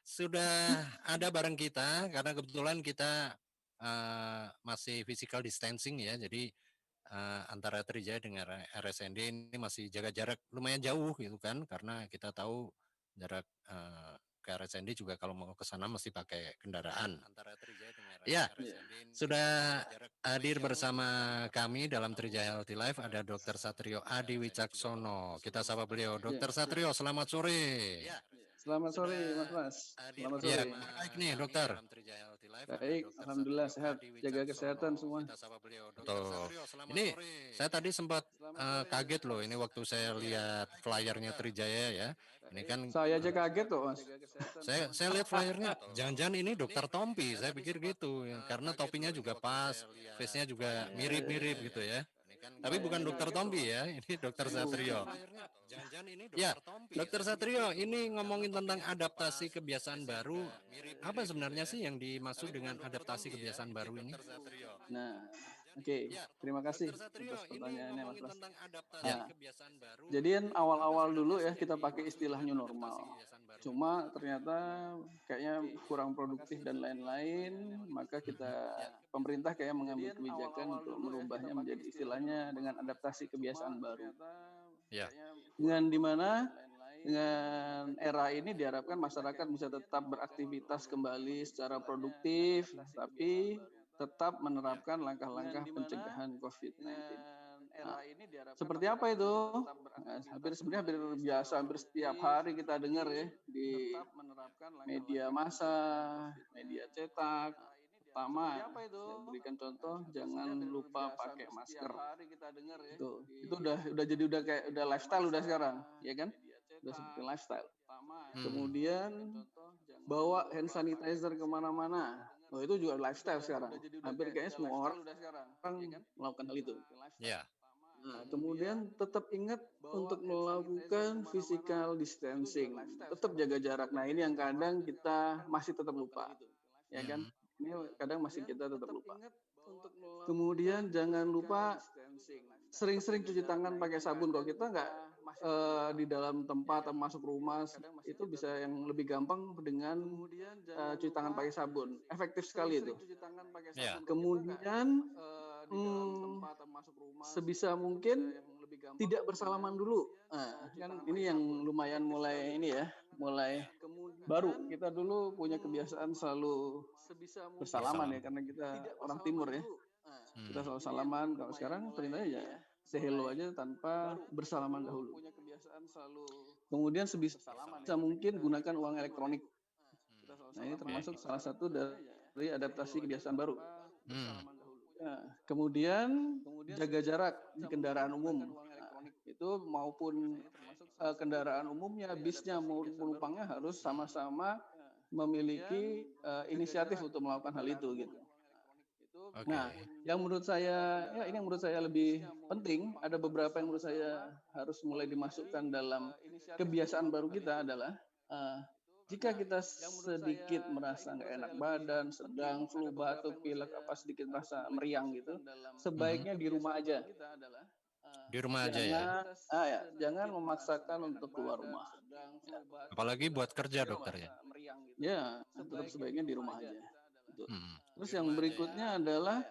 sudah ada bareng kita karena kebetulan kita masih physical distancing ya, jadi antara Trijaya dengan RSND ini masih jaga jarak lumayan jauh gitu kan, karena kita tahu jarak ke RSND juga kalau mau ke sana mesti pakai kendaraan. Ya, sudah hadir bersama kami dalam Trijaya Healthy Life ada Dr. Satrio Adi Wicaksono. Kita sapa beliau. Dr. Satrio, selamat sore. Selamat sore, Mas. Selamat Ya, sore. baik nih, dokter. Baik, alhamdulillah sehat. Jaga kesehatan semua. Betul. Ini saya tadi sempat kaget loh ini waktu saya lihat flyernya Trijaya ya. Ini kan Saya aja kaget kok, Mas. saya lihat flyernya, jangan-jangan ini Dokter Tompi. Saya pikir gitu ya, karena topinya juga pas, face-nya juga mirip-mirip gitu ya. Tapi bukan Dokter Tompi ya, ini Dokter Satrio. Ya, Dokter Satrio, ini ngomongin tentang adaptasi kebiasaan baru. Apa sebenarnya sih yang dimaksud dengan adaptasi kebiasaan baru ini? Nah, oke. Terima kasih atas pertanyaannya, Mas. Ya. Jadi kan awal-awal dulu ya kita pakai istilah new normal. Cuma ternyata kayaknya kurang produktif dan lain-lain, maka pemerintah kayak mengambil kebijakan untuk merubahnya menjadi istilahnya dengan adaptasi kebiasaan baru. Ya. Dengan dimana dengan era ini diharapkan masyarakat bisa tetap beraktivitas kembali secara produktif, tapi tetap menerapkan langkah-langkah pencegahan COVID-19. Nah, seperti apa itu? Nah, hampir biasa, hampir setiap hari kita dengar ya di media massa, media cetak. Pertama, saya berikan contoh, jangan lupa pakai masker. Itu udah kayak udah lifestyle udah sekarang, ya kan? Udah seperti lifestyle. Kemudian bawa hand sanitizer kemana-mana. Oh, itu juga lifestyle sekarang. Hampir kayaknya semua orang melakukan hal itu. Ya. Nah, kemudian tetap ingat untuk melakukan physical distancing. Tetap jaga jarak. Nah, ini yang kadang kita masih tetap lupa. Ya kan? Ini kadang masih kita tetap lupa. Kemudian jangan lupa sering-sering cuci tangan pakai sabun. Kalau kita nggak di dalam tempat atau masuk rumah, itu bisa yang lebih gampang dengan cuci tangan pakai sabun. Efektif sekali itu. Ya. Kemudian sebisa mungkin tidak bersalaman dulu. Nah, kan ini yang lumayan mulai baru. Kita dulu punya kebiasaan selalu bersalaman ya, karena kita orang timur ya. Kita selalu salaman. Kalau sekarang perintahnya ya say hello aja tanpa bersalaman dahulu. Kemudian sebisa mungkin gunakan uang elektronik. Nah, ini termasuk salah satu dari adaptasi kebiasaan baru. Nah, kemudian jaga jarak di kendaraan umum. Nah, itu maupun kendaraan umumnya, bisnya maupun penumpangnya harus sama-sama memiliki inisiatif untuk melakukan hal itu gitu. Nah, yang menurut saya lebih penting, ada beberapa yang menurut saya harus mulai dimasukkan dalam kebiasaan baru kita adalah jika kita sedikit merasa nggak enak badan, sedang flu, batuk, pilek, apa sedikit merasa meriang gitu, sebaiknya di rumah aja. Di rumah aja ya. Jangan memaksakan untuk keluar rumah. Apalagi buat kerja dokter ya. Ya, tetap sebaiknya di rumah aja. Terus yang berikutnya adalah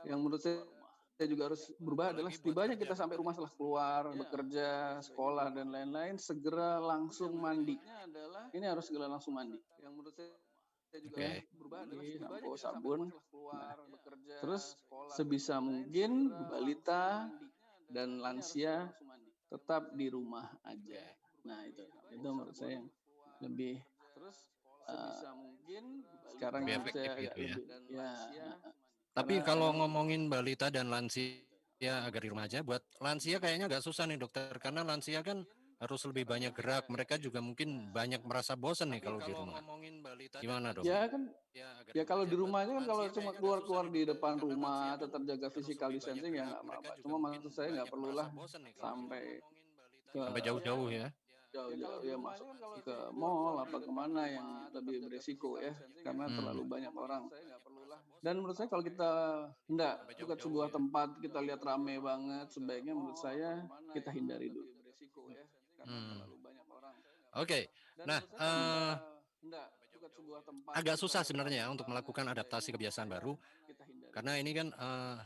yang menurut saya juga harus berubah adalah setibanya kita sampai rumah setelah keluar, bekerja, sekolah dan lain-lain, segera langsung mandi. Ini harus segera langsung mandi. Yang menurut saya juga sampo, sabun. Nah, terus sebisa mungkin balita dan lansia tetap di rumah aja. Nah, itu menurut saya yang lebih sekarang Lebih yang efektif saya gitu ya. lebih Tapi kalau ngomongin balita dan lansia agar di rumah aja, buat lansia kayaknya agak susah nih dokter, karena lansia kan harus lebih banyak gerak. Mereka juga mungkin banyak merasa bosan nih kalau di rumah. Gimana dong? Ya kalau di rumahnya kan kalau cuma keluar di depan rumah tetap jaga physical distancing ya nggak apa-apa. Cuma maksud saya nggak perlulah sampai Jauh-jauh ya. jauh-jauh ya masuk ke mall apa kemana yang lebih beresiko ya karena terlalu banyak orang. Dan menurut saya kalau kita hendak bukan sebuah tempat kita lihat rame banget, sebaiknya menurut saya kita hindari dulu. Oke, Nah, agak susah sebenarnya untuk melakukan adaptasi kebiasaan baru, karena ini kan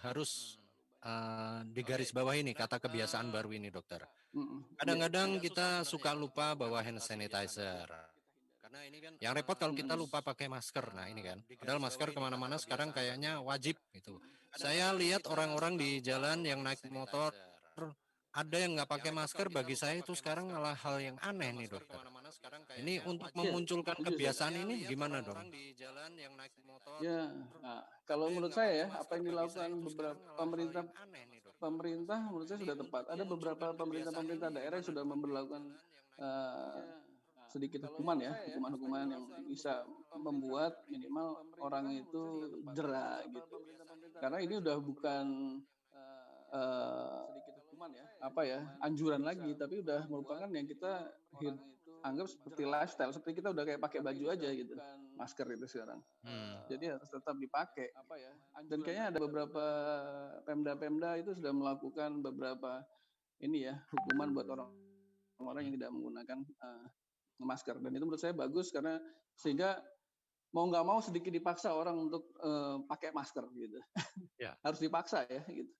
harus digarisbawahi nih kata kebiasaan baru ini, dokter. Kadang-kadang kita suka lupa bawa hand sanitizer. Yang repot kalau kita lupa pakai masker. Nah ini kan, padahal masker kemana-mana sekarang kayaknya wajib gitu. Saya lihat orang-orang di jalan yang naik motor, ada yang nggak pakai masker, bagi saya itu sekarang malah hal yang aneh nih, dokter. Ini untuk memunculkan kebiasaan ini gimana dong? Ya, nah, kalau menurut saya ya, apa yang dilakukan beberapa pemerintah menurut saya sudah tepat. Ada beberapa pemerintah daerah yang sudah memberlakukan uh, sedikit hukuman ya, hukuman-hukuman yang bisa membuat minimal orang itu jera gitu. Karena ini udah bukan uh, apa ya, anjuran lagi, tapi udah merupakan yang kita anggap seperti lifestyle, seperti kita udah kayak pakai baju aja gitu, masker itu sekarang. Jadi harus tetap dipakai. Dan kayaknya ada beberapa pemda-pemda itu sudah melakukan beberapa ini ya, hukuman buat orang-orang yang tidak menggunakan masker. Dan itu menurut saya bagus karena sehingga mau nggak mau sedikit dipaksa orang untuk pakai masker gitu. Ya. Harus dipaksa ya gitu.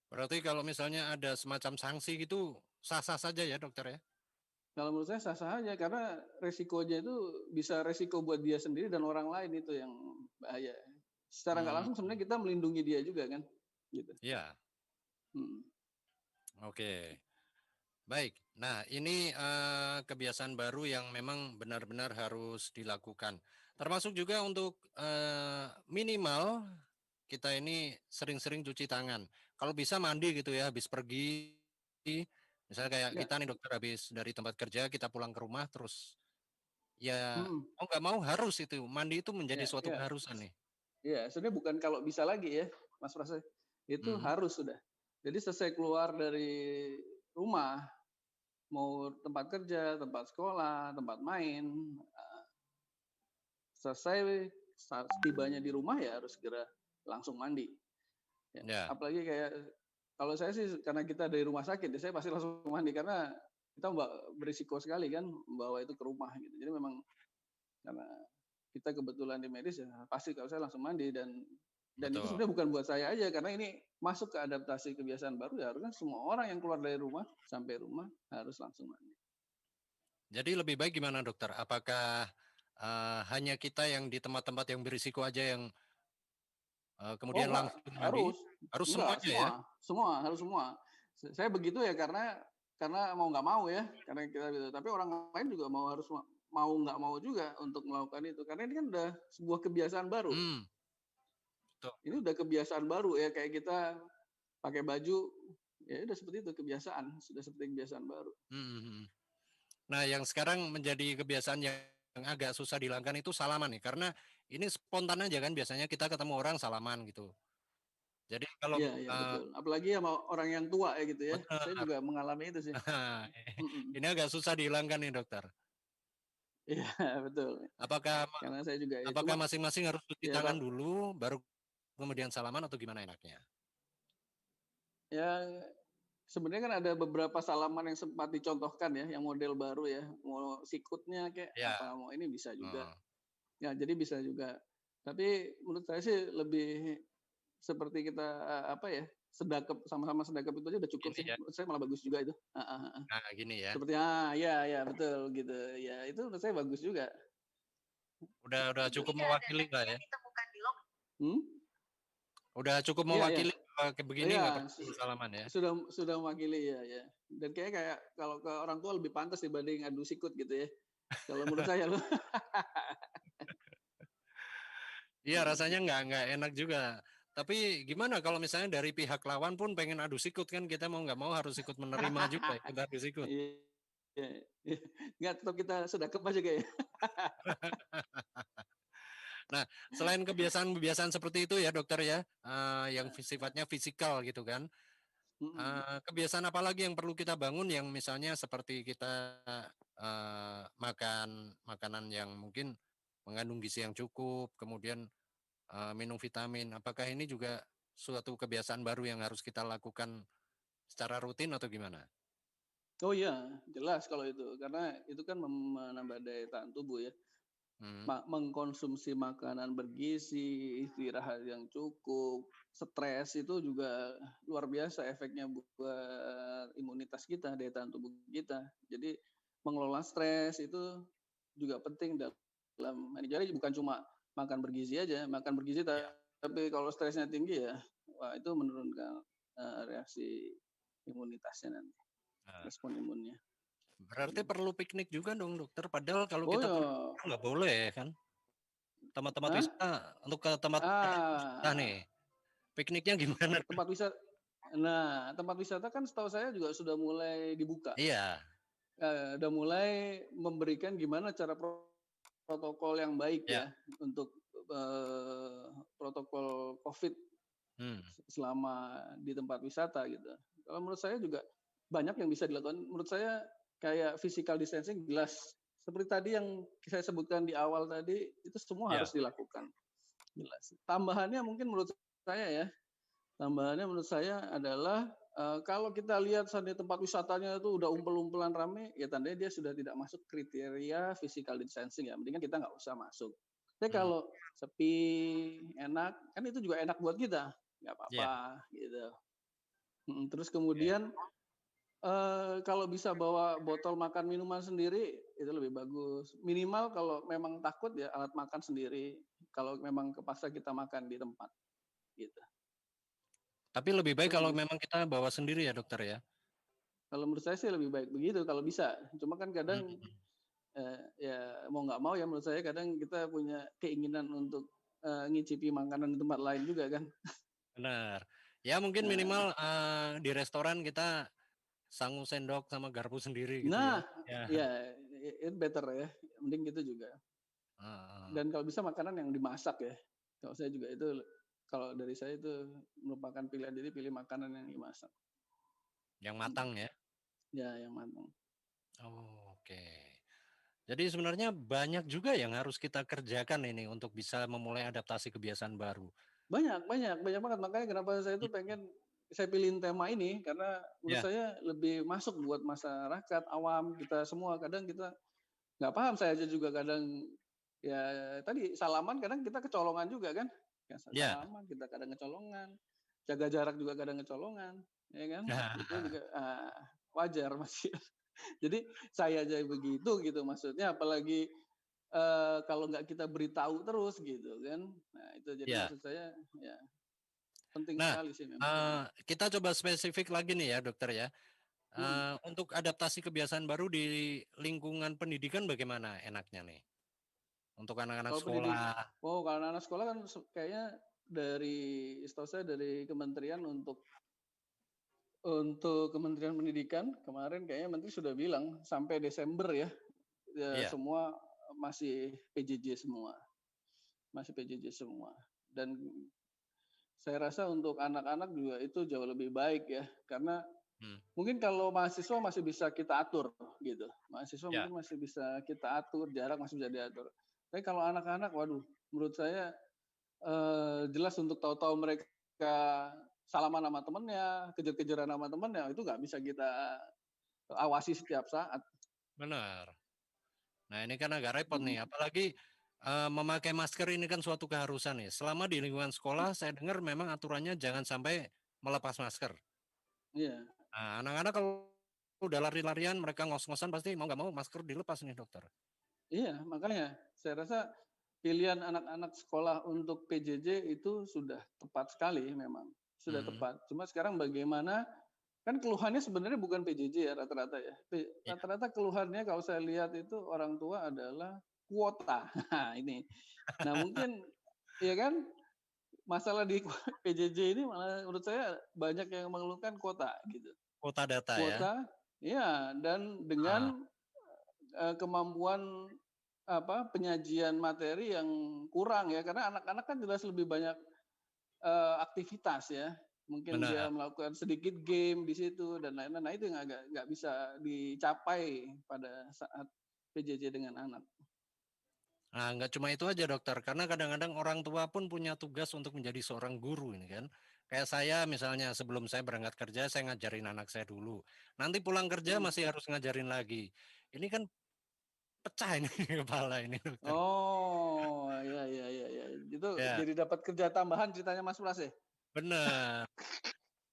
Berarti kalau misalnya ada semacam sanksi gitu, sah-sah saja ya, dokter ya? Kalau menurut saya sah-sah aja karena resikonya itu bisa resiko buat dia sendiri dan orang lain, itu yang bahaya. Secara nggak langsung sebenarnya kita melindungi dia juga kan, gitu. Iya. Oke. Baik. Nah, ini kebiasaan baru yang memang benar-benar harus dilakukan. Termasuk juga untuk minimal kita ini sering-sering cuci tangan. Kalau bisa mandi gitu ya, habis pergi. Misalnya kayak kita nih dokter, habis dari tempat kerja kita pulang ke rumah terus ya mau nggak mau harus itu mandi, itu menjadi suatu keharusan nih. Iya, sebenarnya bukan kalau bisa lagi ya, Mas Prase. Itu harus sudah. Jadi selesai keluar dari rumah, mau tempat kerja, tempat sekolah, tempat main, selesai saat tibanya di rumah ya harus segera langsung mandi. Ya. Apalagi kayak kalau saya sih karena kita dari rumah sakit, ya saya pasti langsung mandi karena kita berisiko sekali kan membawa itu ke rumah gitu. Jadi memang karena kita kebetulan di medis ya pasti kalau saya langsung mandi, dan itu sebenarnya bukan buat saya aja karena ini masuk ke adaptasi kebiasaan baru, ya harusnya semua orang yang keluar dari rumah sampai rumah harus langsung mandi. Jadi lebih baik gimana dokter? Apakah hanya kita yang di tempat-tempat yang berisiko aja yang kemudian langsung mandi? Harus enggak, semuanya ya? harus semua. Saya begitu ya karena mau nggak mau ya, karena kita gitu. Tapi orang lain juga harus mau nggak mau juga untuk melakukan itu karena ini kan udah sebuah kebiasaan baru. Betul. Ini udah kebiasaan baru ya, kayak kita pakai baju ya udah seperti itu, kebiasaan, sudah seperti kebiasaan baru. Nah, yang sekarang menjadi kebiasaan yang agak susah dihilangkan itu salaman nih, karena ini spontan aja kan, biasanya kita ketemu orang salaman gitu. Jadi kalau betul. Apalagi sama orang yang tua ya gitu ya. Benar. Saya juga mengalami itu sih. Ini agak susah dihilangkan nih dokter. Iya betul. Karena saya juga. Apakah masing-masing harus cuci tangan dulu, baru kemudian salaman, atau gimana enaknya? Ya sebenarnya kan ada beberapa salaman yang sempat dicontohkan ya, yang model baru ya, mau sikutnya kayak apa, mau ini bisa juga. Ya jadi bisa juga. Tapi menurut saya sih lebih seperti kita apa ya, sedekap, sama-sama sedekap itu aja udah cukup sih. Menurut saya malah bagus juga itu. Nah gini ya. Seperti ya betul gitu. Ya itu menurut saya bagus juga. Udah cukup mewakili lah ya. Udah cukup Iya. mewakili kayak begini, nggak perlu salaman ya. Sudah mewakili ya. Dan kayak kalau ke orang tua lebih pantas dibanding adu sikut gitu ya. Kalau menurut saya loh. Iya rasanya nggak enak juga. Tapi gimana kalau misalnya dari pihak lawan pun pengen adu sikut, kan kita mau nggak mau harus ikut menerima juga ikut adu sikut. Iya. Nggak, tetap kita sedekap aja kayak. Nah, selain kebiasaan-kebiasaan seperti itu ya dokter ya, yang sifatnya fisikal gitu kan, kebiasaan apa lagi yang perlu kita bangun, yang misalnya seperti kita makan makanan yang mungkin mengandung gizi yang cukup, kemudian minum vitamin. Apakah ini juga suatu kebiasaan baru yang harus kita lakukan secara rutin atau gimana? Oh iya, jelas kalau itu, karena itu kan menambah daya tahan tubuh ya. Hmm. Mengkonsumsi makanan bergizi, istirahat yang cukup, stres itu juga luar biasa efeknya buat imunitas kita, daya tahan tubuh kita. Jadi mengelola stres itu juga penting dalam jadi bukan cuma makan bergizi aja, makan bergizi Ya. tapi kalau stresnya tinggi ya, wah itu menurunkan reaksi imunitasnya nanti, Nah, respon imunnya. berarti perlu piknik juga dong dokter. Padahal kalau Oh kita pulang ya, nggak boleh kan? Tempat-tempat Hah? wisata untuk ke tempat-tempat wisata Ah, nih. Pikniknya gimana? tempat wisata. Nah, tempat wisata kan setahu saya juga sudah mulai dibuka. Iya, Udah mulai memberikan gimana cara protokol yang baik ya. ya untuk protokol COVID Hmm. selama di tempat wisata gitu. Kalau menurut saya juga banyak yang bisa dilakukan. Menurut saya kayak physical distancing jelas. Seperti tadi yang saya sebutkan di awal tadi itu semua harus Ya. dilakukan. Jelas. Tambahannya mungkin menurut saya ya, tambahannya menurut saya adalah kalau kita lihat di tempat wisatanya itu udah umpel-umpelan rame, ya tandanya dia sudah tidak masuk kriteria physical distancing ya. Mendingan kita nggak usah masuk. Tapi Hmm. kalau sepi, enak, kan itu juga enak buat kita, nggak Ya. apa-apa gitu. Terus Oke. kemudian kalau bisa bawa botol makan minuman sendiri itu lebih bagus. Minimal kalau memang takut ya alat makan sendiri. Kalau memang kepaksa kita makan di tempat gitu. Tapi lebih baik Itu kalau menurut memang kita bawa sendiri ya dokter ya. Kalau menurut saya sih lebih baik begitu kalau bisa. Cuma kan kadang Hmm. ya mau nggak mau ya menurut saya kadang kita punya keinginan untuk ngicipi makanan di tempat lain juga kan. Benar. Ya mungkin Nah, minimal di restoran kita sangu sendok sama garpu sendiri gitu ya. nah Ya. ya it better ya. Mending gitu juga. Heeh. Dan kalau bisa makanan yang dimasak ya. Kalau saya juga itu kalau dari saya itu merupakan pilihan jadi pilih makanan yang dimasak. Yang matang ya. Ya yang matang. Oh, oke. Jadi sebenarnya banyak juga yang harus kita kerjakan ini untuk bisa memulai adaptasi kebiasaan baru. Banyak, banyak, banyak banget. Makanya kenapa saya tuh Hmm. pengen saya pilihin tema ini karena menurut Ya, saya lebih masuk buat masyarakat awam kita semua. Kadang kita nggak paham, saya aja juga kadang ya tadi salaman kadang kita kecolongan juga kan. Ya, ya. salaman kita kadang kecolongan, jaga jarak juga kadang kecolongan, ya kan? Itu juga wajar masih. Jadi saya aja begitu gitu maksudnya, apalagi kalau nggak kita beritahu terus gitu kan. Nah itu jadi Ya. maksud saya ya penting Nah, sekali sih memang. kita coba spesifik lagi nih ya, dokter ya. Mhm. Untuk adaptasi kebiasaan baru di lingkungan pendidikan bagaimana enaknya nih? Untuk anak-anak Kalau sekolah. kalau anak-anak sekolah kan kayaknya dari setahu saya dari kementerian untuk Kementerian Pendidikan kemarin kayaknya menteri sudah bilang sampai Desember ya, Iya, semua masih PJJ semua, masih PJJ semua. Dan saya rasa untuk anak-anak juga itu jauh lebih baik ya, karena hmm, mungkin kalau mahasiswa masih bisa kita atur gitu. Mahasiswa ya, mungkin masih bisa kita atur, jarak masih bisa diatur. Tapi kalau anak-anak, waduh, menurut saya jelas untuk tahu-tahu mereka salaman sama temennya, kejar-kejaran sama temennya, itu nggak bisa kita awasi setiap saat. benar. Nah, ini kan agak repot Mhm. nih, apalagi memakai masker ini kan suatu keharusan nih. Selama di lingkungan sekolah, saya dengar memang aturannya jangan sampai melepas masker. Iya, Nah, anak-anak kalau udah lari-larian, mereka ngos-ngosan pasti mau nggak mau masker dilepas nih dokter. iya, makanya saya rasa pilihan anak-anak sekolah untuk PJJ itu sudah tepat sekali memang, sudah Hmm, tepat. Cuma sekarang bagaimana kan keluhannya sebenarnya bukan PJJ ya rata-rata ya. ya, Rata-rata keluhannya kalau saya lihat itu orang tua adalah kuota. Nah, ini. Nah, mungkin ya kan masalah di PJJ ini malah menurut saya banyak yang mengeluhkan kuota gitu. kuota data ya. Kuota ya dan Ah, dengan kemampuan penyajian materi yang kurang ya karena anak-anak kan jelas lebih banyak aktivitas ya. Mungkin dia benar. melakukan sedikit game di situ dan lain-lain. Nah, itu yang agak nggak bisa dicapai pada saat PJJ dengan anak. Nah, nggak cuma itu aja dokter, karena kadang-kadang orang tua pun punya tugas untuk menjadi seorang guru ini kan. Kayak saya misalnya sebelum saya berangkat kerja, saya ngajarin anak saya dulu. Nanti pulang kerja masih harus ngajarin lagi. Ini kan pecah ini kepala ini, dokter. Oh, ya. Itu Ya, jadi dapat kerja tambahan ceritanya Mas Pras ya? benar.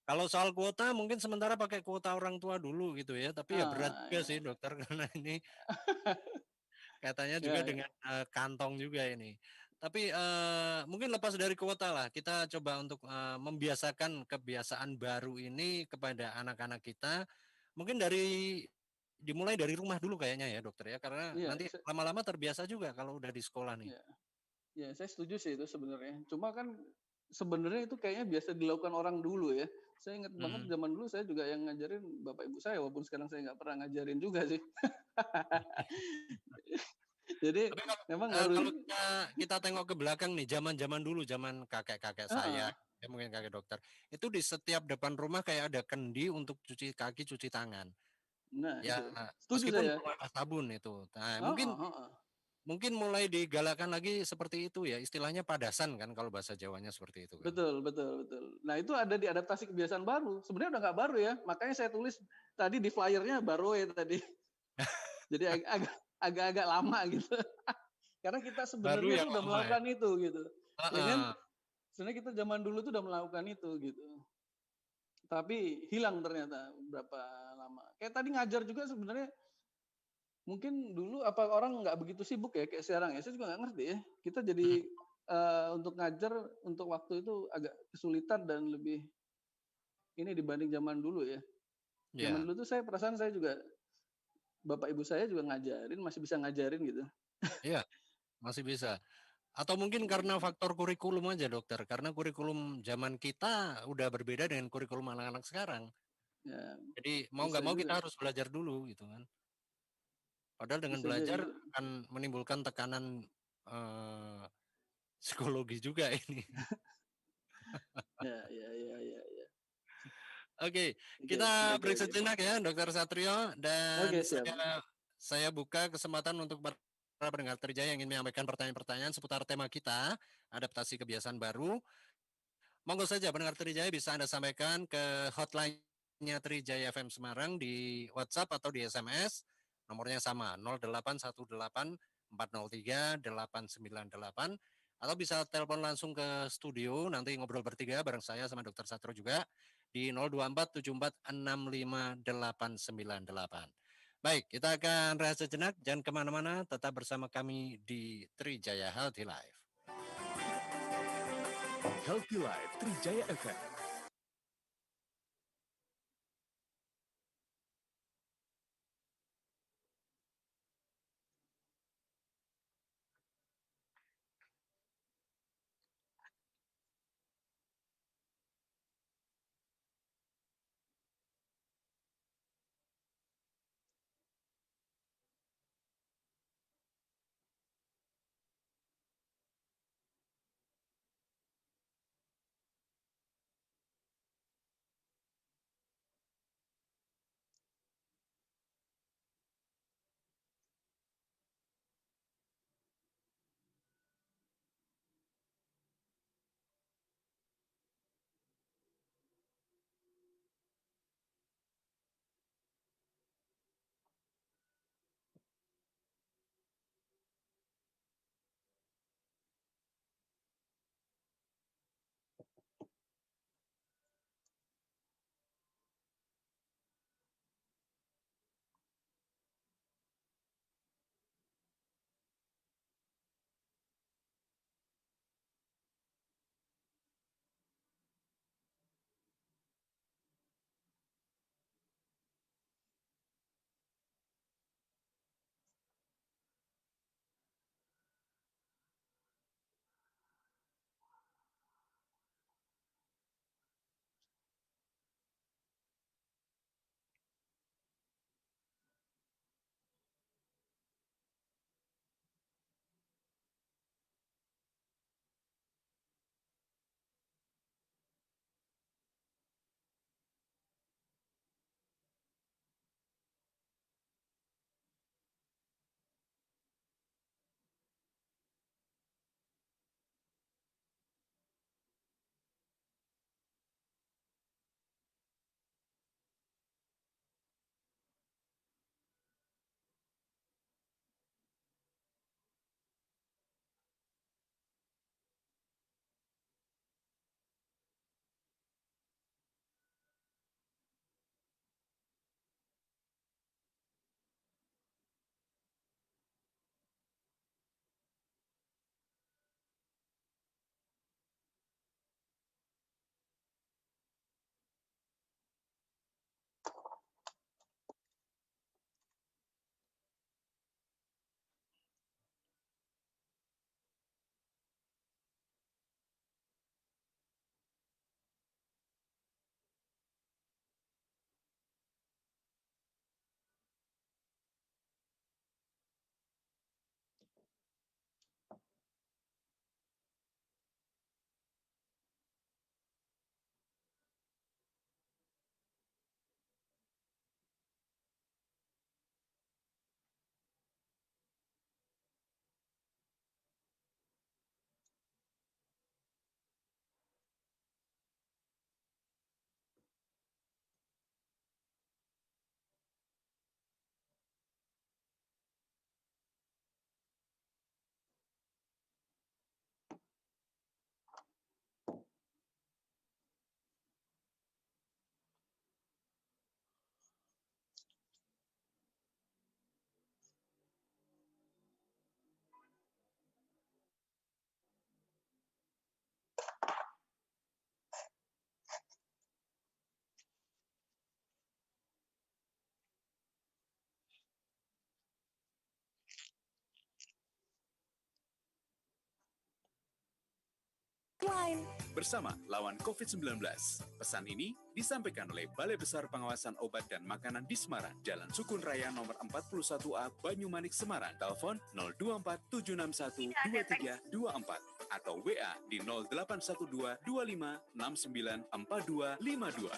Kalau soal kuota mungkin sementara pakai kuota orang tua dulu gitu ya, tapi ya berat juga Ya. sih dokter karena ini katanya juga Ya. dengan kantong juga ini. Tapi mungkin lepas dari kuota lah, kita coba untuk membiasakan kebiasaan baru ini kepada anak-anak kita. Mungkin dimulai dari rumah dulu kayaknya ya dokter ya, karena Iya, nanti lama-lama terbiasa juga kalau udah di sekolah nih. ya. Ya, saya setuju sih itu sebenarnya. Cuma kan sebenarnya itu kayaknya biasa dilakukan orang dulu ya. Saya ingat banget zaman dulu saya juga yang ngajarin bapak ibu saya, walaupun sekarang saya nggak pernah ngajarin juga sih. Jadi Tapi memang harus kalau kita tengok ke belakang nih, zaman-zaman dulu, zaman kakek-kakek saya, Heeh. ya mungkin kakek dokter, itu di setiap depan rumah kayak ada kendi untuk cuci kaki, cuci tangan. Nah, Ya, itu. Setuju meskipun saya. belum ada sabun itu. Nah, Heeh, mungkin heeh. mungkin mulai digalakan lagi seperti itu ya, istilahnya padasan kan kalau bahasa Jawanya seperti itu kan. Betul. Nah, itu ada di adaptasi kebiasaan baru. Sebenarnya udah nggak baru ya. Makanya saya tulis tadi di flyernya baroe tadi. Jadi agak-agak lama gitu. Karena kita Baru sebenarnya yang tuh udah lama ya. melakukan itu gitu. Ya kan? Heeh. Sebenarnya kita zaman dulu tuh udah melakukan itu gitu. Tapi hilang ternyata berapa lama. Kayak tadi ngajar juga sebenarnya mungkin dulu apa orang nggak begitu sibuk ya kayak sekarang ya. Saya juga nggak ngerti ya. Kita jadi untuk ngajar untuk waktu itu agak kesulitan dan lebih ini dibanding zaman dulu ya. Zaman Ya, dulu tuh saya perasaan saya juga bapak ibu saya juga ngajarin, masih bisa ngajarin gitu. iya, masih bisa. Atau mungkin karena faktor kurikulum aja dokter, karena kurikulum zaman kita udah berbeda dengan kurikulum anak-anak sekarang. Ya, Jadi mau bisa nggak mau juga. kita harus belajar dulu gitu kan. Padahal dengan Bisa jadi belajar juga. akan menimbulkan tekanan eh, psikologi juga ini. Ya. Oke, Oke, kita oke, break oke. sejenak ya, Dokter Satrio, dan Oke, siap. saya buka kesempatan untuk para pendengar Trijaya yang ingin menyampaikan pertanyaan-pertanyaan seputar tema kita, adaptasi kebiasaan baru. Monggo saja pendengar Trijaya bisa Anda sampaikan ke hotline-nya Trijaya FM Semarang di WhatsApp atau di SMS. Nomornya sama 0818 403 898 atau bisa telepon langsung ke studio nanti ngobrol bertiga bareng saya sama Dokter Satrio juga di 024 74 65 898. Baik, kita akan rehat sejenak, jangan kemana-mana, tetap bersama kami di Trijaya Healthy Life. Healthy Life Trijaya FM. online. Bersama lawan COVID-19. Pesan ini disampaikan oleh Balai Besar Pengawasan Obat dan Makanan di Semarang, Jalan Sukun Raya nomor 41A, Banyumanik, Semarang. Telepon 024 761 2324 atau WA di 0812 25 69 4252.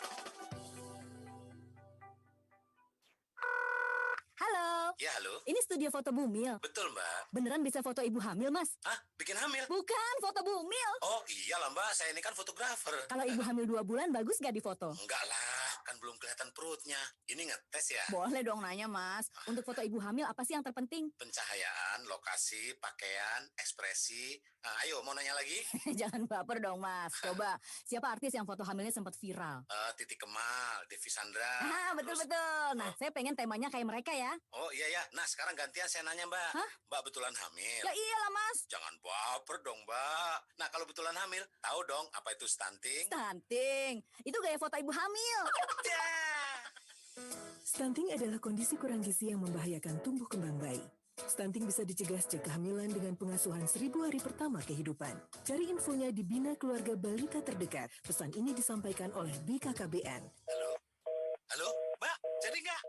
Halo. Ya, halo. Ini studio foto Bumil. Betul, Mbak. Beneran bisa foto ibu hamil, Mas? Hah? Bikin hamil? Bukan, foto Bumil. Oh, iyalah, Mbak. Saya ini kan fotografer. Kalau ibu hamil 2 bulan, bagus gak difoto? Enggak lah, kan belum kelihatan perutnya. Ini ngetes ya? Boleh dong nanya, Mas. Untuk foto ibu hamil, apa sih yang terpenting? Pencahayaan, lokasi, pakaian, ekspresi. Nah, ayo, mau nanya lagi? Jangan baper dong, Mas. Coba, siapa artis yang foto hamilnya sempat viral? Titi Kemal, Devi Sandra. Betul-betul. Nah, saya pengen temanya kayak mereka ya. Oh, iya, ya. Nah, sekarang gantian saya nanya, Mbak. Hah? Mbak betulan hamil? Ya iyalah, Mas. Jangan baper dong, Mbak. Nah, kalau betulan hamil, tahu dong apa itu stunting? Stunting. Itu gaya foto ibu hamil. Stunting adalah kondisi kurang gizi yang membahayakan tumbuh kembang bayi. Stunting bisa dicegah sejak kehamilan dengan pengasuhan 1000 hari pertama kehidupan. Cari infonya di Bina Keluarga Balita terdekat. Pesan ini disampaikan oleh BKKBN. Halo? Halo? Mbak, jadi nggak?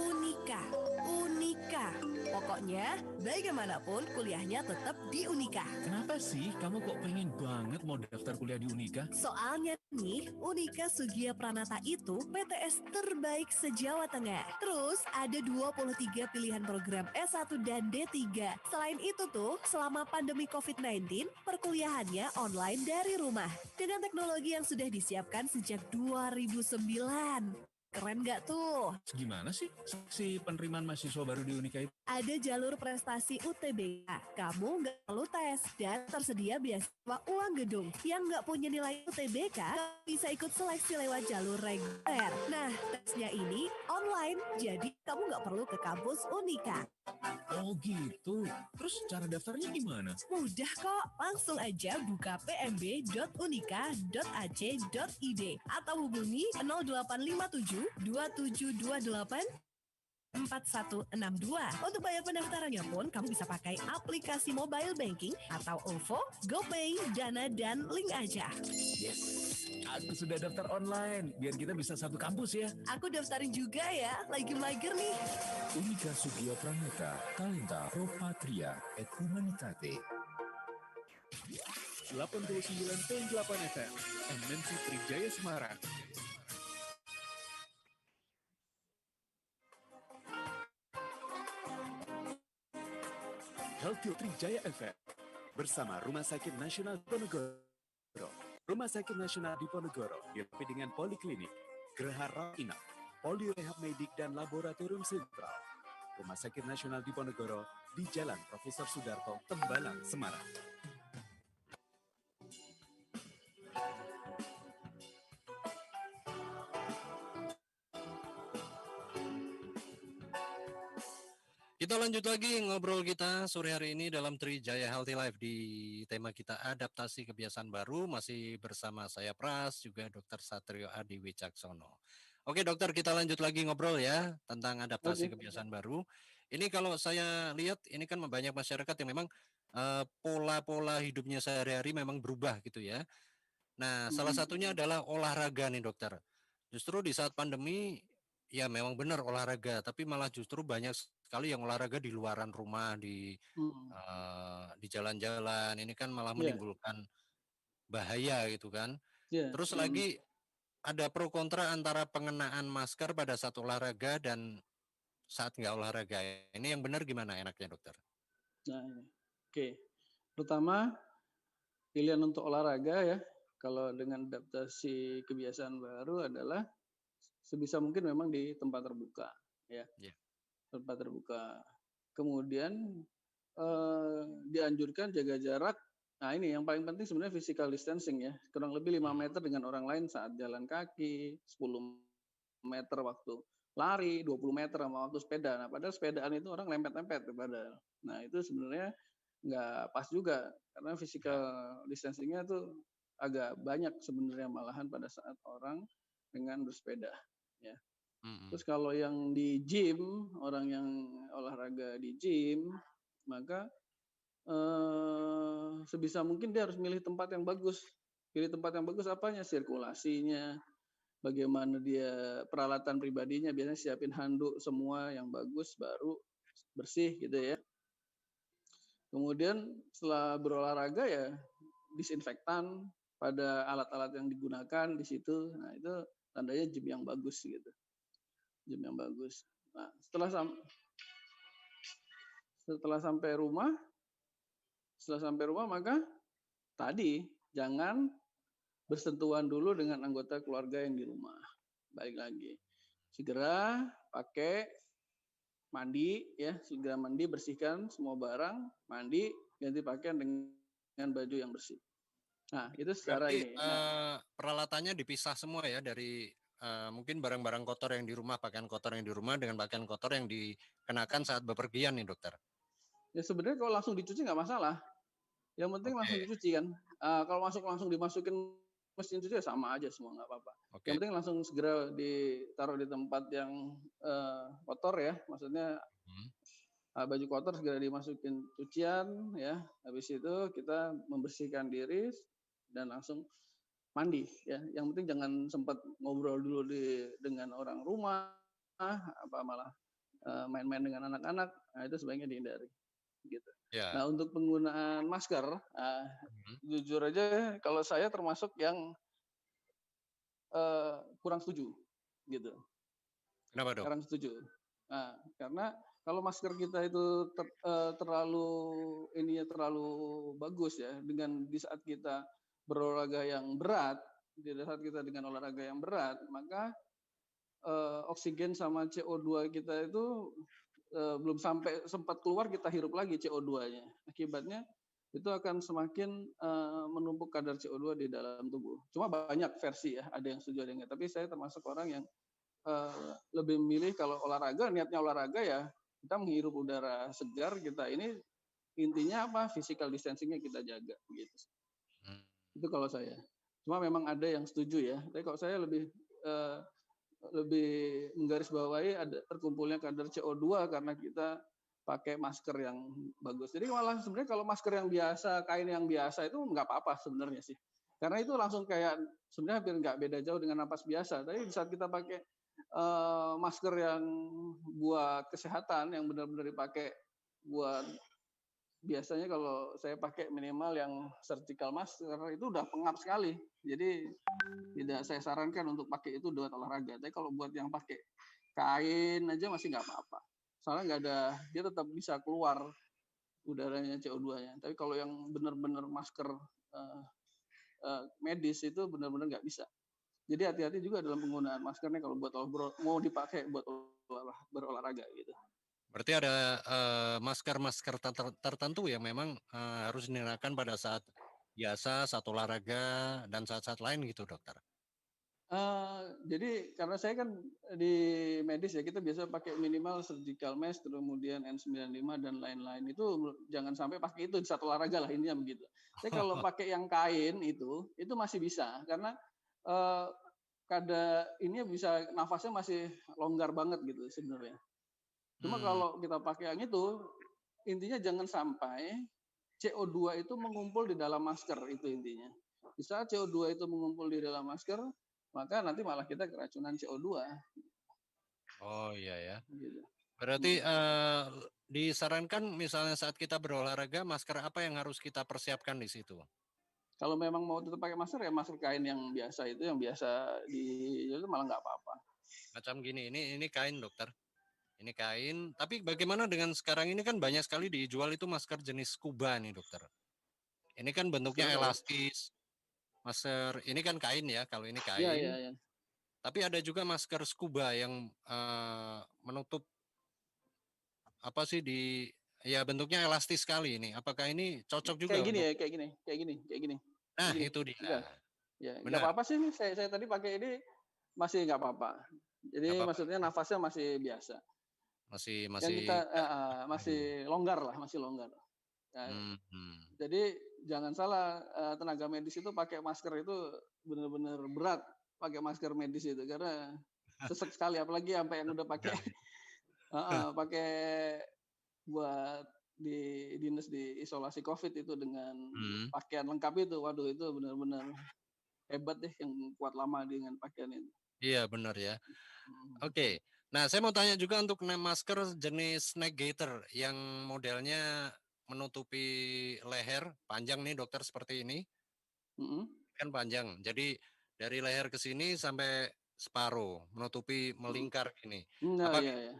Unika. Pokoknya, bagaimanapun kuliahnya tetap di Unika. Kenapa sih kamu kok pengen banget mau daftar kuliah di Unika? Soalnya nih, Unika Sugia Pranata itu PTS terbaik se-Jawa Tengah. Terus ada 23 pilihan program S1 dan D3. Selain itu tuh, selama pandemi COVID-19, perkuliahannya online dari rumah. Dengan teknologi yang sudah disiapkan sejak 2009. Keren nggak tuh? Gimana sih si penerimaan mahasiswa baru di Unika itu? Ada jalur prestasi UTBK. Kamu nggak perlu tes dan tersedia beasiswa uang gedung. Yang nggak punya nilai UTBK bisa ikut seleksi lewat jalur reguler. Nah, tesnya ini online, jadi kamu nggak perlu ke kampus Unika. Oh gitu. Terus cara daftarnya gimana? Mudah kok, langsung aja buka pmb.unika.ac.id atau hubungi 0857 2728 4162. Untuk bayar pendaftarannya pun kamu bisa pakai aplikasi mobile banking atau OVO, GoPay, Dana, dan Link aja. Yes, aku sudah daftar online. Biar kita bisa satu kampus ya. Aku daftarin juga ya, lagi mager nih. Unika Sugia Pranata, Talenta Pro Patria et Humanitate. 89.8 FM, MNC Trijaya Semarang. Healthy Trijaya FM bersama Rumah Sakit Nasional Diponegoro. Rumah Sakit Nasional Diponegoro dilengkapi dengan poliklinik, geraha rawat inap, polirehab medik dan laboratorium sentral. Rumah Sakit Nasional Diponegoro di Jalan Profesor Sudarto, Tembalang, Semarang. Kita lanjut lagi ngobrol kita sore hari ini dalam Trijaya Healthy Life di tema kita adaptasi kebiasaan baru, masih bersama saya Pras, juga Dr. Satrio Adi Wicaksono. Oke dokter, kita lanjut lagi ngobrol ya tentang adaptasi kebiasaan baru. Ini kalau saya lihat ini kan banyak masyarakat yang memang pola-pola hidupnya sehari-hari memang berubah gitu ya. Nah salah satunya adalah olahraga nih dokter. Justru di saat pandemi ya memang benar olahraga, tapi malah justru banyak sekali yang olahraga di luaran rumah, di jalan-jalan. Ini kan malah menimbulkan bahaya gitu kan. Terus lagi ada pro kontra antara pengenaan masker pada saat olahraga dan saat nggak olahraga. Ini yang benar gimana enaknya dokter? Nah, oke. Pertama, pilihan untuk olahraga ya, kalau dengan adaptasi kebiasaan baru adalah sebisa mungkin memang di tempat terbuka ya. Tempat terbuka. Kemudian dianjurkan jaga jarak. Nah ini yang paling penting sebenarnya physical distancing ya. Kurang lebih 5 meter dengan orang lain saat jalan kaki, 10 meter waktu lari, 20 meter sama waktu sepeda. Nah padahal sepedaan itu orang lempet-lempet padahal. Nah itu sebenarnya nggak pas juga karena physical distancingnya tuh agak banyak sebenarnya malahan pada saat orang dengan bersepeda ya. Terus kalau yang di gym, orang yang olahraga di gym, maka sebisa mungkin dia harus milih tempat yang bagus. Pilih tempat yang bagus apanya? Sirkulasinya, bagaimana dia peralatan pribadinya, biasanya siapin handuk semua yang bagus, baru bersih gitu ya. Kemudian setelah berolahraga ya disinfektan pada alat-alat yang digunakan di situ. Nah itu tandanya gym yang bagus gitu. Gym yang bagus. Nah setelah sampai rumah maka tadi jangan bersentuhan dulu dengan anggota keluarga yang di rumah. Baik lagi. Segera pakai mandi ya, segera mandi, bersihkan semua barang, mandi, ganti pakaian dengan baju yang bersih. Nah, itu secara Berarti ini. peralatannya dipisah semua ya dari mungkin barang-barang kotor yang di rumah, pakaian kotor yang di rumah dengan pakaian kotor yang dikenakan saat bepergian nih dokter. Ya sebenarnya kalau langsung dicuci nggak masalah. Yang penting langsung dicuci kan. Kalau langsung dimasukin mesin cuci ya sama aja semua, nggak apa-apa. Yang penting langsung segera ditaruh di tempat yang kotor ya, maksudnya baju kotor segera dimasukin cucian ya. Habis itu kita membersihkan diri dan langsung mandi ya. Yang penting jangan sempat ngobrol dulu dengan orang rumah, apa malah main-main dengan anak-anak. Nah, itu sebaiknya dihindari gitu. Ya. Nah, untuk penggunaan masker, jujur aja kalau saya termasuk yang kurang setuju gitu. Kenapa dok? Kurang setuju. Nah, karena kalau masker kita itu terlalu bagus ya, dengan di saat kita berolahraga yang berat, maka oksigen sama CO2 kita itu belum sampai sempat keluar kita hirup lagi CO2-nya. Akibatnya itu akan semakin menumpuk kadar CO2 di dalam tubuh. Cuma banyak versi ya, ada yang setuju ada yang enggak. Tapi saya termasuk orang yang lebih memilih kalau olahraga, niatnya olahraga ya kita menghirup udara segar, kita ini intinya apa? Physical distancing-nya kita jaga gitu. Itu kalau saya. Cuma memang ada yang setuju ya. Tapi kalau saya lebih menggarisbawahi ada terkumpulnya kadar CO2 karena kita pakai masker yang bagus. Jadi malah sebenarnya kalau masker yang biasa, kain yang biasa itu nggak apa-apa sebenarnya sih. Karena itu langsung kayak sebenarnya hampir nggak beda jauh dengan napas biasa. Tapi di saat kita pakai masker yang buat kesehatan, yang benar-benar dipakai buat, biasanya kalau saya pakai minimal yang surgical masker itu udah pengap sekali. Jadi tidak saya sarankan untuk pakai itu buat olahraga. Tapi kalau buat yang pakai kain aja masih nggak apa-apa. Soalnya nggak ada, dia tetap bisa keluar udaranya CO2-nya. Tapi kalau yang benar-benar masker medis itu benar-benar nggak bisa. Jadi hati-hati juga dalam penggunaan maskernya kalau buat mau dipakai buat berolahraga gitu. Berarti ada masker-masker tertentu yang memang harus digunakan pada saat biasa, saat olahraga, dan saat-saat lain gitu dokter? Jadi karena saya kan di medis ya, kita biasa pakai minimal surgical mask, kemudian N95 dan lain-lain. Itu jangan sampai pakai itu di saat olahraga lah, intinya begitu. Tapi kalau pakai yang kain itu masih bisa karena ini bisa nafasnya masih longgar banget gitu sebenarnya. Cuma kalau kita pakai yang itu, intinya jangan sampai CO2 itu mengumpul di dalam masker, itu intinya. Di saat CO2 itu mengumpul di dalam masker, maka nanti malah kita keracunan CO2. Oh iya ya. Gitu. Berarti disarankan misalnya saat kita berolahraga, masker apa yang harus kita persiapkan di situ? Kalau memang mau tetap pakai masker ya masker kain yang biasa itu, itu malah nggak apa-apa. Macam gini, ini kain dokter. Ini kain, tapi bagaimana dengan sekarang ini kan banyak sekali dijual itu masker jenis scuba nih dokter. Ini kan bentuknya elastis. Masker ini kan kain ya, kalau ini kain. Iya. Tapi ada juga masker scuba yang menutup apa sih ya bentuknya elastis sekali ini. Apakah ini cocok juga? Kayak gini. Nah, itu dia. Ya, nggak apa-apa sih. Saya tadi pakai ini masih nggak apa-apa. Jadi maksudnya nafasnya masih biasa. Masih longgar lah, masih longgar. Ya, jadi jangan salah, tenaga medis itu pakai masker itu benar-benar berat, pakai masker medis itu karena sesek sekali, apalagi sampai yang udah pakai pakai buat di dinas di isolasi COVID itu dengan Hmm. pakaian lengkap itu. Waduh, itu benar-benar hebat deh yang kuat lama dengan pakaian itu. Iya benar ya. Hmm. Oke. Nah, saya mau tanya juga untuk masker jenis neck gaiter yang modelnya menutupi leher panjang nih dokter seperti ini. Mm-mm. Kan panjang. Jadi dari leher ke sini sampai separuh, menutupi melingkar gini. Nah, Apakah iya, iya.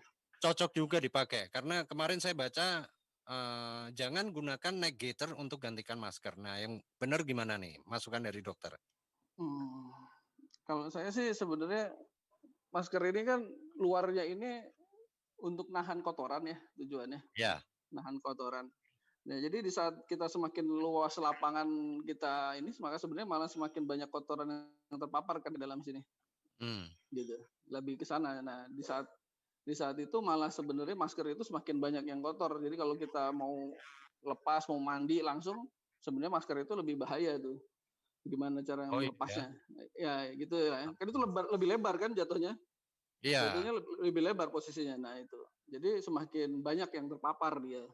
cocok juga dipakai? Karena kemarin saya baca jangan gunakan neck gaiter untuk gantikan masker. Nah, yang benar gimana nih? Masukan dari dokter. Kalau saya sih sebenarnya masker ini kan luarnya ini untuk nahan kotoran ya tujuannya, Ya. nahan kotoran. Nah, jadi di saat kita semakin luas lapangan kita ini, maka sebenarnya malah semakin banyak kotoran yang terpapar kan di dalam sini. Gitu. Lebih ke sana. Nah, di saat itu malah sebenarnya masker itu semakin banyak yang kotor. Jadi kalau kita mau lepas, mau mandi langsung, sebenarnya masker itu lebih bahaya tuh. Gimana cara Oh iya. melepasnya? Ya, gitu ya. Kan itu lebih lebar kan jatuhnya. Iya. Jatuhnya lebih lebar posisinya. Nah, itu. Jadi semakin banyak yang terpapar dia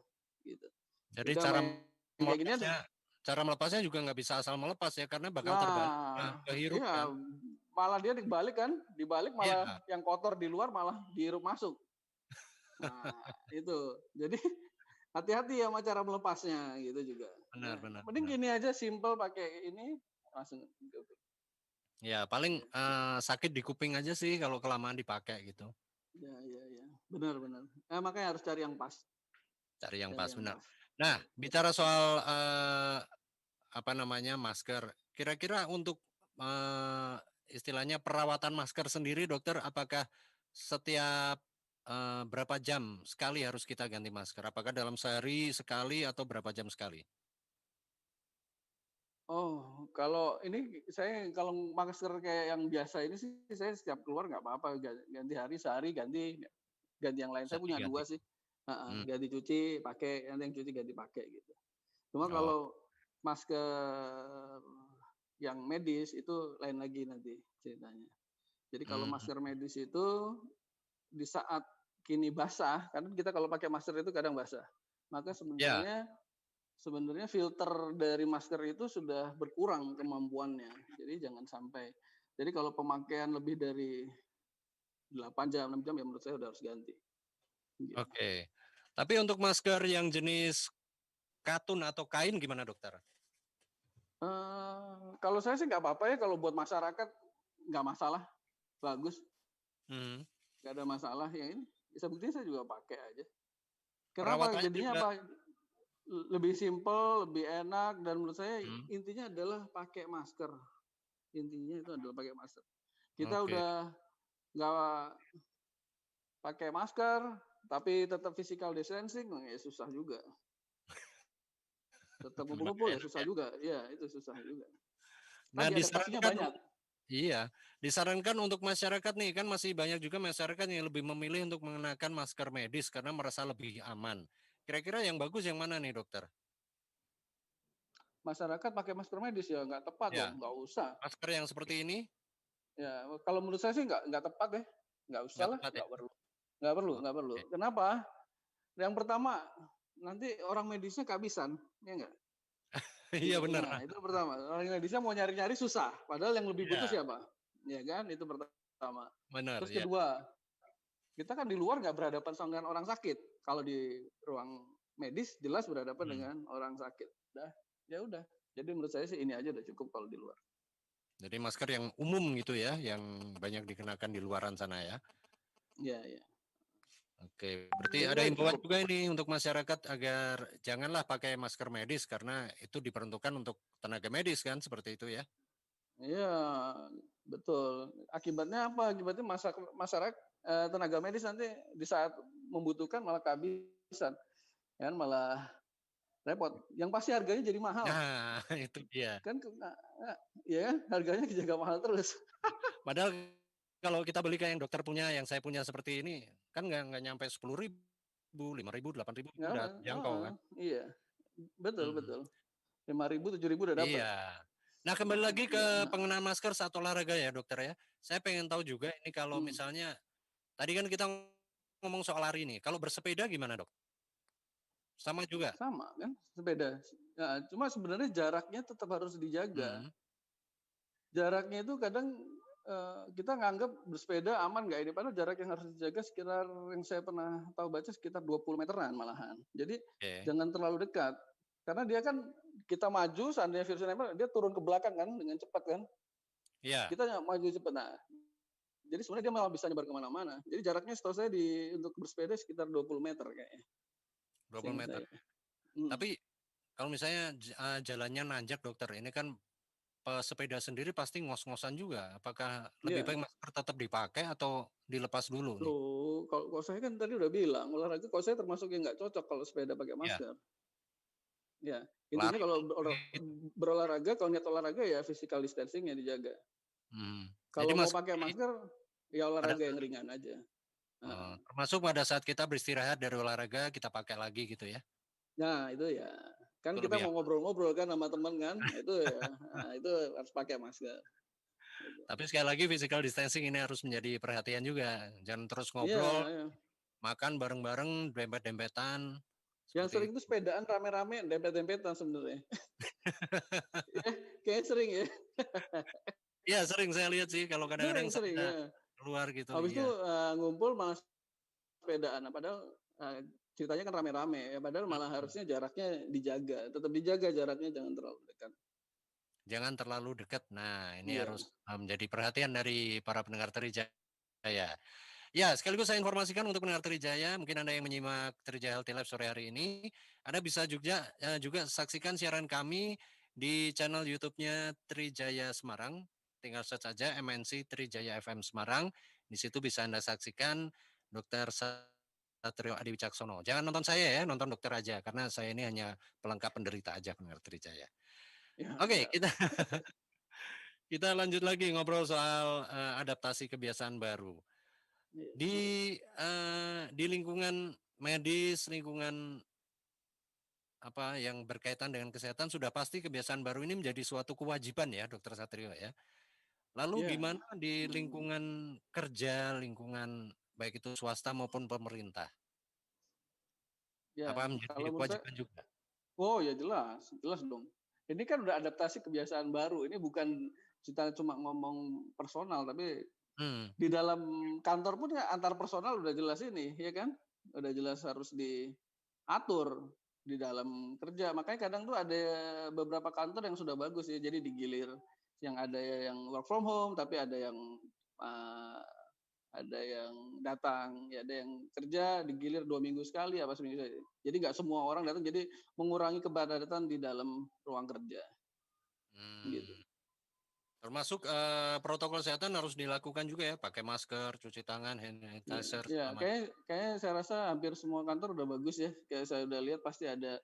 gitu. Jadi cara melepasnya juga nggak bisa asal melepas ya, karena bakal terbalik kehirup iya, kan. malah dia dibalik kan, dibalik malah yang kotor di luar malah dihirup masuk. Nah, itu. Jadi hati-hati ya sama cara melepasnya gitu juga. Benar. Mending gini aja, simple pakai ini langsung. Ya, paling sakit di kuping aja sih kalau kelamaan dipakai gitu. Ya. Benar. Nah, makanya harus cari yang pas. Cari yang pas, benar. Nah, bicara soal masker, kira-kira untuk istilahnya perawatan masker sendiri, dokter, apakah setiap berapa jam sekali harus kita ganti masker? Apakah dalam sehari sekali atau berapa jam sekali? Oh, kalau ini saya kalau masker kayak yang biasa ini sih saya setiap keluar nggak apa-apa, ganti sehari ganti yang lain. Saya punya dua sih. Ganti cuci pakai, nanti yang cuci ganti pakai gitu. Cuma kalau masker yang medis itu lain lagi nanti ceritanya. Jadi kalau masker medis itu di saat kini basah, kan kita kalau pakai masker itu kadang basah. Maka sebenarnya filter dari masker itu sudah berkurang kemampuannya. Jadi jangan sampai. Jadi kalau pemakaian lebih dari 8 jam, 6 jam ya menurut saya udah harus ganti. Gitu. Oke. Tapi untuk masker yang jenis katun atau kain gimana dokter? Kalau saya sih nggak apa-apa ya, kalau buat masyarakat nggak masalah, bagus. Nggak ada masalah ya ini. Sebetulnya saya juga pakai aja. Kenapa? Jadinya apa? Lebih simple, lebih enak, dan menurut saya intinya adalah pakai masker. Intinya itu adalah pakai masker. Kita udah nggak pakai masker, tapi tetap physical distancing, ya susah juga. Tetap kumpul-kumpul ya susah juga. Ya, itu susah juga. Nah, disarankan banyak. Iya, disarankan untuk masyarakat nih, kan masih banyak juga masyarakat yang lebih memilih untuk mengenakan masker medis karena merasa lebih aman. Kira-kira yang bagus yang mana nih dokter? Masyarakat pakai masker medis ya nggak tepat dong, nggak usah. Masker yang seperti ini? Ya, kalau menurut saya sih nggak tepat deh, nggak usah lah, nggak perlu. Kenapa? Yang pertama nanti orang medisnya kehabisan, ya nggak? Iya benar. Nah, itu pertama. Orang medisnya mau nyari-nyari susah, padahal yang lebih butuh siapa? Ya kan, itu pertama. Benar. Terus kedua, kita kan di luar nggak berhadapan dengan orang sakit. Kalau di ruang medis jelas berhadapan dengan orang sakit. Ya udah. Jadi menurut saya sih ini aja udah cukup kalau di luar. Jadi masker yang umum gitu ya, yang banyak dikenakan di luaran sana ya. Iya. Oke, berarti ada himbauan juga ini untuk masyarakat agar janganlah pakai masker medis karena itu diperuntukkan untuk tenaga medis kan, seperti itu ya? Iya, betul. Akibatnya apa? Akibatnya masyarakat tenaga medis nanti di saat membutuhkan malah kehabisan, kan malah repot. Yang pasti harganya jadi mahal. Nah, itu dia. Kan, ya kan, harganya dijaga mahal terus. Padahal kalau kita beli kayak yang dokter punya, yang saya punya seperti ini, kan nggak nyampe 10.000, 5.000, 8.000 udah jangkau kan? Iya, betul. 5.000, 7.000 udah dapat. Iya. Nah, kembali lagi ke penggunaan masker saat olahraga ya dokter ya. Saya pengen tahu juga ini kalau misalnya, tadi kan kita ngomong soal lari nih, kalau bersepeda gimana dok? Sama juga. Sama kan, sepeda. Nah, cuma sebenarnya jaraknya tetap harus dijaga. Jaraknya itu kadang kita nganggap bersepeda aman nggak ini, padahal jarak yang harus dijaga sekitar yang saya pernah tahu baca sekitar 20 meteran malahan. Jadi jangan terlalu dekat. Karena dia kan kita maju, seandainya virusnya nempel, dia turun ke belakang kan dengan cepat kan. Iya. Kita maju cepat. Nah, jadi sebenarnya dia malah bisa nyebar kemana-mana. Jadi jaraknya setahu saya untuk bersepeda sekitar 20 meter kayaknya. 20 meter. Tapi kalau misalnya jalannya nanjak dokter, ini kan pesepeda sendiri pasti ngos-ngosan juga. Apakah lebih baik masker tetap dipakai atau dilepas dulu nih? Loh, kalau saya kan tadi udah bilang, olahraga kalau saya termasuk yang nggak cocok kalau sepeda pakai masker. Ya, intinya kalau berolahraga, kalau niat olahraga ya physical distancing ya dijaga. Kalau mau pakai masker, ya olahraga yang ringan aja. Termasuk pada saat kita beristirahat dari olahraga, kita pakai lagi gitu ya? Nah, itu ya. Kan itu kita mau ngobrol-ngobrol kan sama teman kan, itu ya, itu harus pakai masker. Tapi sekali lagi physical distancing ini harus menjadi perhatian juga. Jangan terus ngobrol, makan bareng-bareng, dempet-dempetan. Yang sering itu sepedaan rame-rame, dempet-dempetan sebenarnya. Kayaknya sering ya. Iya sering saya lihat sih kalau kadang-kadang keluar gitu. Habis itu ngumpul malah sepedaan. Padahal ceritanya kan rame-rame ya. Padahal malah harusnya jaraknya dijaga. Tetap dijaga jaraknya, jangan terlalu dekat. Jangan terlalu dekat. Nah ini harus menjadi perhatian dari para pendengar Trijaya. Ya, sekaligus saya informasikan untuk pendengar Trijaya, mungkin Anda yang menyimak Trijaya Healthy Life sore hari ini, Anda bisa juga saksikan siaran kami di channel YouTube-nya Trijaya Semarang. Tinggal search saja MNC Trijaya FM Semarang. Di situ bisa Anda saksikan Dr. Satrio Adi Wicaksono. Jangan nonton saya ya, nonton dokter aja, karena saya ini hanya pelengkap penderita aja pendengar Trijaya. Oke, kita lanjut lagi ngobrol soal adaptasi kebiasaan baru. Di lingkungan medis, lingkungan apa yang berkaitan dengan kesehatan sudah pasti kebiasaan baru ini menjadi suatu kewajiban ya, Dokter Satrio ya. Lalu gimana di lingkungan kerja, lingkungan baik itu swasta maupun pemerintah? Apa menjadi kewajiban juga? Oh ya jelas dong. Ini kan udah adaptasi kebiasaan baru. Ini bukan kita cuma ngomong personal, tapi di dalam kantor pun antar personal udah jelas ini, ya kan? Udah jelas harus diatur di dalam kerja. Makanya kadang tuh ada beberapa kantor yang sudah bagus ya. Jadi digilir, yang ada yang work from home, tapi ada yang datang, ya ada yang kerja digilir 2 minggu sekali, apa seminggu sekali. Jadi nggak semua orang datang, jadi mengurangi kepadatan di dalam ruang kerja. Gitu. Termasuk protokol kesehatan harus dilakukan juga ya, pakai masker, cuci tangan, hand sanitizer. Ya, kayaknya saya rasa hampir semua kantor udah bagus ya. Kayak saya udah lihat pasti ada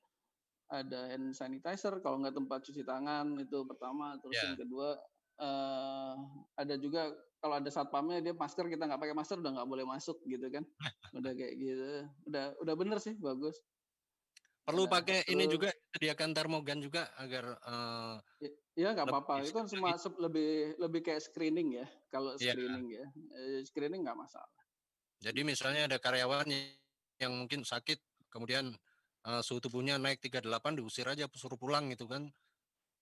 hand sanitizer, kalau nggak tempat cuci tangan itu pertama. Terus yang kedua ada juga kalau ada satpamnya dia masker, kita nggak pakai masker udah nggak boleh masuk gitu kan. Udah kayak gitu. Udah bener sih, bagus. Perlu pakai ini juga, sediakan termogan juga agar ya nggak apa-apa, itu kan semua lebih kayak screening ya. Kalau screening ya, screening nggak masalah. Jadi misalnya ada karyawan yang mungkin sakit, kemudian suhu tubuhnya naik 38, diusir aja, suruh pulang gitu kan.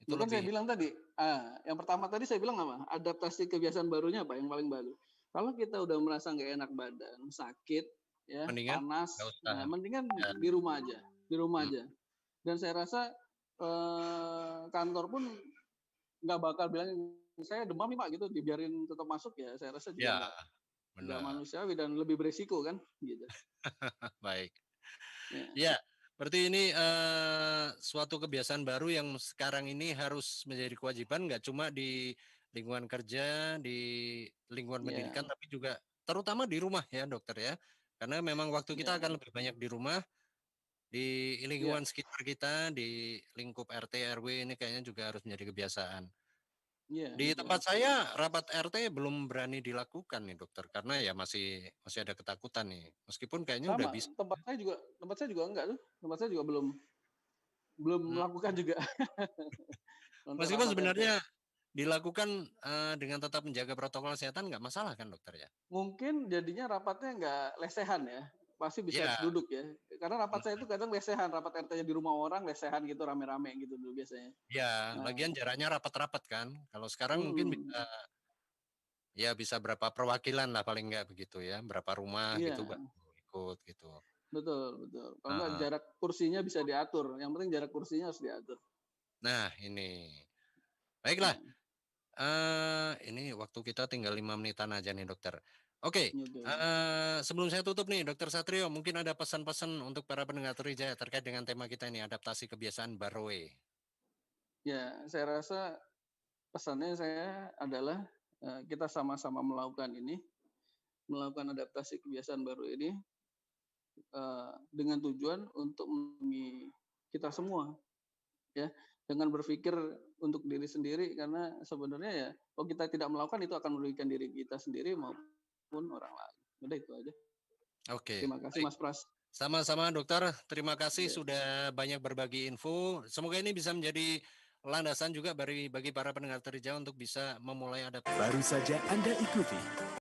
Itu kan saya bilang tadi, yang pertama tadi saya bilang apa? Adaptasi kebiasaan barunya apa yang paling baru? Kalau kita udah merasa nggak enak badan, sakit, ya, panas, mendingan di rumah aja, Dan saya rasa kantor pun nggak bakal bilang saya demam nih Pak gitu, dibiarin tetap masuk ya. Saya rasa juga nggak manusiawi dan lebih beresiko kan, gitu. Baik. Ya. Berarti ini suatu kebiasaan baru yang sekarang ini harus menjadi kewajiban, nggak cuma di lingkungan kerja, di lingkungan pendidikan, tapi juga terutama di rumah ya dokter ya. Karena memang waktu kita akan lebih banyak di rumah, di lingkungan sekitar kita, di lingkup RT, RW ini kayaknya juga harus menjadi kebiasaan. Di tempat saya rapat RT belum berani dilakukan nih dokter, karena ya masih ada ketakutan nih. Meskipun kayaknya udah bisa. Tempat saya juga enggak tuh. Tempat saya juga belum melakukan juga. Meskipun sebenarnya dilakukan dengan tetap menjaga protokol kesehatan nggak masalah kan dokter ya? Mungkin jadinya rapatnya nggak lesehan ya. pasti bisa Iya. duduk ya. Karena rapat saya itu kadang lesehan, rapat RT-nya di rumah orang lesehan gitu rame-rame gitu dulu biasanya. Ya, Nah, lagian jaraknya rapat-rapat kan. Kalau sekarang mungkin mm, bisa berapa perwakilan lah paling enggak begitu ya, berapa rumah gitu iya, ikut gitu. betul, betul. Kalau nggak Heeh. jarak kursinya bisa diatur. Yang penting jarak kursinya harus diatur. Nah, ini. Baiklah, ini waktu kita tinggal 5 menitan aja nih dokter. Oke, Oke. sebelum saya tutup nih Dokter Satrio, mungkin ada pesan-pesan untuk para pendengar Trijaya terkait dengan tema kita ini, adaptasi kebiasaan Barowe. Ya, saya rasa pesannya saya adalah kita sama-sama melakukan ini, melakukan adaptasi kebiasaan baru ini dengan tujuan untuk melindungi kita semua, ya, dengan berpikir untuk diri sendiri karena sebenarnya ya, kalau kita tidak melakukan itu akan merugikan diri kita sendiri maupun orang lain. Udah itu aja. Oke, Terima kasih baik. Mas Pras. Sama-sama dokter, terima kasih Ya. sudah banyak berbagi info. Semoga ini bisa menjadi landasan juga bagi para pendengar Trijaya untuk bisa memulai adaptasi. Baru saja Anda ikuti